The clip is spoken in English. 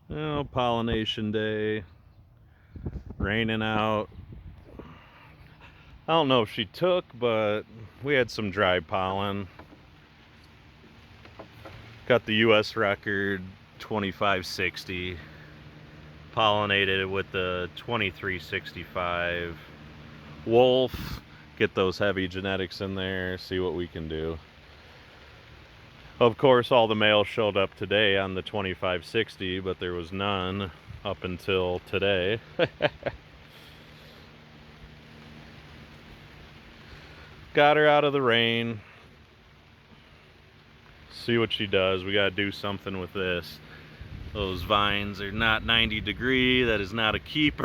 Oh, pollination day, raining out. I don't know if she took, but we had some dry pollen. Got the US record 2560. Pollinated with the 2365 Wolf. Get those heavy genetics in there, see what we can do. Of course, all the males showed up today on the 2560, but there was none up until today. Got her out of the rain. See what she does. We gotta do something with this. Those vines are not 90 degree. That is not a keeper.